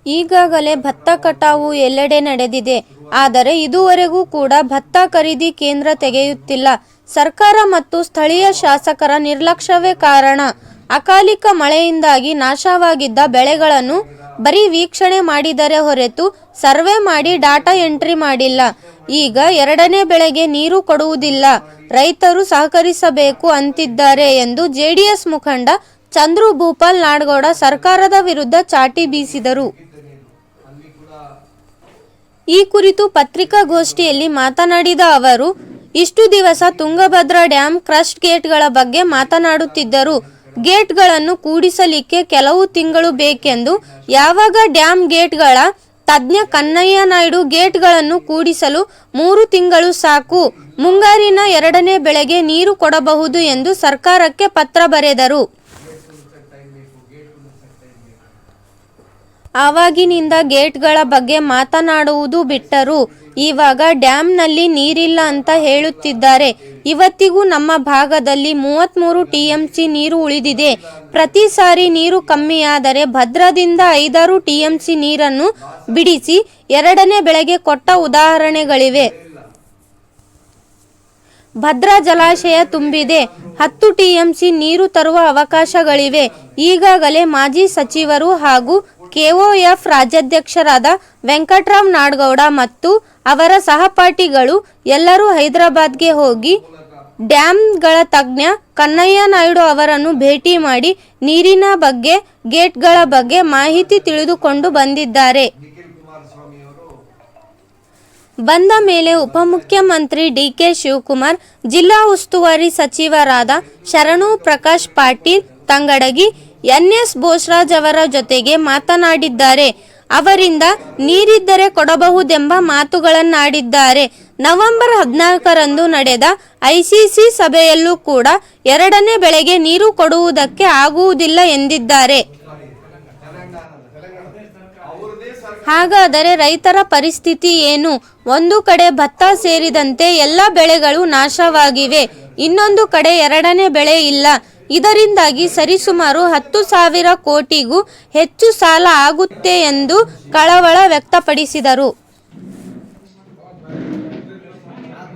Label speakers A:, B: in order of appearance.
A: ಈಗಾಗಲೇ ಭತ್ತ ಕಟಾವು ಎಲ್ಲೆಡೆ ನಡೆದಿದೆ. ಆದರೆ ಇದುವರೆಗೂ ಕೂಡ ಭತ್ತ ಖರೀದಿ ಕೇಂದ್ರ ತೆಗೆಯುತ್ತಿಲ್ಲ. ಸರ್ಕಾರ ಮತ್ತು ಸ್ಥಳೀಯ ಶಾಸಕರ ನಿರ್ಲಕ್ಷ್ಯವೇ ಕಾರಣ. ಅಕಾಲಿಕ ಮಳೆಯಿಂದಾಗಿ ನಾಶವಾಗಿದ್ದ ಬೆಳೆಗಳನ್ನು ಬರೀ ವೀಕ್ಷಣೆ ಮಾಡಿದರೆ ಹೊರತು ಸರ್ವೆ ಮಾಡಿ ಡಾಟಾ ಎಂಟ್ರಿ ಮಾಡಿಲ್ಲ. ಈಗ ಎರಡನೇ ಬೆಳೆಗೆ ನೀರು ಕೊಡುವುದಿಲ್ಲ, ರೈತರು ಸಹಕರಿಸಬೇಕು ಅಂತಿದ್ದಾರೆ ಎಂದು ಜೆಡಿಎಸ್ ಮುಖಂಡ ಚಂದ್ರು ಭೂಪಾಲ್ ನಾಡಗೌಡ ಸರ್ಕಾರದ ವಿರುದ್ಧ ಚಾಟಿ ಬೀಸಿದರು. ಈ ಕುರಿತು ಪತ್ರಿಕಾಗೋಷ್ಠಿಯಲ್ಲಿ ಮಾತನಾಡಿದ ಅವರು, ಇಷ್ಟು ದಿವಸ ತುಂಗಭದ್ರಾ ಡ್ಯಾಂ ಕ್ರಸ್ಟ್ ಗೇಟ್ಗಳ ಬಗ್ಗೆ ಮಾತನಾಡುತ್ತಿದ್ದರು. ಗೇಟ್ಗಳನ್ನು ಕೂಡಿಸಲಿಕ್ಕೆ ಕೆಲವು ತಿಂಗಳು ಬೇಕೆಂದು. ಯಾವಾಗ ಡ್ಯಾಂ ಗೇಟ್ಗಳ ತಜ್ಞ ಕನ್ನಯ್ಯ ನಾಯ್ಡು ಗೇಟ್ಗಳನ್ನು ಕೂಡಿಸಲು 3 ತಿಂಗಳು ಸಾಕು, ಮುಂಗಾರಿನ ಎರಡನೇ ಬೆಳೆಗೆ ನೀರು ಕೊಡಬಹುದು ಎಂದು ಸರ್ಕಾರಕ್ಕೆ ಪತ್ರ ಬರೆದರು. ಆವಾಗಿನಿಂದ ಗೇಟ್ಗಳ ಬಗ್ಗೆ ಮಾತನಾಡುವುದು ಬಿಟ್ಟರು. ಇವಾಗ ಡ್ಯಾಂನಲ್ಲಿ ನೀರಿಲ್ಲ ಅಂತ ಹೇಳುತ್ತಿದ್ದಾರೆ. ಇವತ್ತಿಗೂ ನಮ್ಮ ಭಾಗದಲ್ಲಿ 33 TMC ನೀರು ಉಳಿದಿದೆ. ಪ್ರತಿ ಸಾರಿ ನೀರು ಕಮ್ಮಿಯಾದರೆ ಭದ್ರಾದಿಂದ 5-6 TMC ನೀರನ್ನು ಬಿಡಿಸಿ ಎರಡನೇ ಬೆಳೆಗೆ ಕೊಟ್ಟ ಉದಾಹರಣೆಗಳಿವೆ. ಭದ್ರಾ ಜಲಾಶಯ ತುಂಬಿದೆ, 10 TMC ನೀರು ತರುವ ಅವಕಾಶಗಳಿವೆ. ಈಗಾಗಲೇ ಮಾಜಿ ಸಚಿವರು ಹಾಗೂ ಕೆಒಎಫ್ ರಾಜ್ಯಾಧ್ಯಕ್ಷರಾದ ವೆಂಕಟರಾವ್ ನಾಡಗೌಡ ಮತ್ತು ಅವರ ಸಹಪಾಠಿಗಳು ಎಲ್ಲರೂ ಹೈದರಾಬಾದ್ಗೆ ಹೋಗಿ ಡ್ಯಾಂಗಳ ತಜ್ಞ ಕನ್ನಯ್ಯ ನಾಯ್ಡು ಅವರನ್ನು ಭೇಟಿ ಮಾಡಿ ನೀರಿನ ಬಗ್ಗೆ, ಗೇಟ್ಗಳ ಬಗ್ಗೆ ಮಾಹಿತಿ ತಿಳಿದುಕೊಂಡು ಬಂದಿದ್ದಾರೆ. ಬಂದ ಮೇಲೆ ಉಪಮುಖ್ಯಮಂತ್ರಿ ಡಿಕೆ ಶಿವಕುಮಾರ್, ಜಿಲ್ಲಾ ಉಸ್ತುವಾರಿ ಸಚಿವರಾದ ಶರಣು ಪ್ರಕಾಶ್ ಪಾಟೀಲ್ ತಂಗಡಗಿ, ಎನ್.ಎಸ್. ಬೋಸರಾಜ್ ಅವರ ಜೊತೆಗೆ ಮಾತನಾಡಿದ್ದಾರೆ. ಅವರಿಂದ ನೀರಿದ್ದರೆ ಕೊಡಬಹುದೆಂಬ ಮಾತುಗಳನ್ನಾಡಿದ್ದಾರೆ. ನವೆಂಬರ್ 14ರಂದು ನಡೆದ ಐಸಿಸಿ ಸಭೆಯಲ್ಲೂ ಕೂಡ ಎರಡನೇ ಬೆಳೆಗೆ ನೀರು ಕೊಡುವುದಕ್ಕೆ ಆಗುವುದಿಲ್ಲ ಎಂದಿದ್ದಾರೆ. ಹಾಗಾದರೆ ರೈತರ ಪರಿಸ್ಥಿತಿ ಏನು? ಒಂದು ಕಡೆ ಭತ್ತ ಸೇರಿದಂತೆ ಎಲ್ಲ ಬೆಳೆಗಳು ನಾಶವಾಗಿವೆ, ಇನ್ನೊಂದು ಕಡೆ ಎರಡನೇ ಬೆಳೆ ಇಲ್ಲ. ಇದರಿಂದಾಗಿ ಸರಿಸುಮಾರು 10,000 ಕೋಟಿಗೂ ಹೆಚ್ಚು ಸಾಲ ಆಗುತ್ತೆ ಎಂದು ಕಳವಳ ವ್ಯಕ್ತಪಡಿಸಿದರು.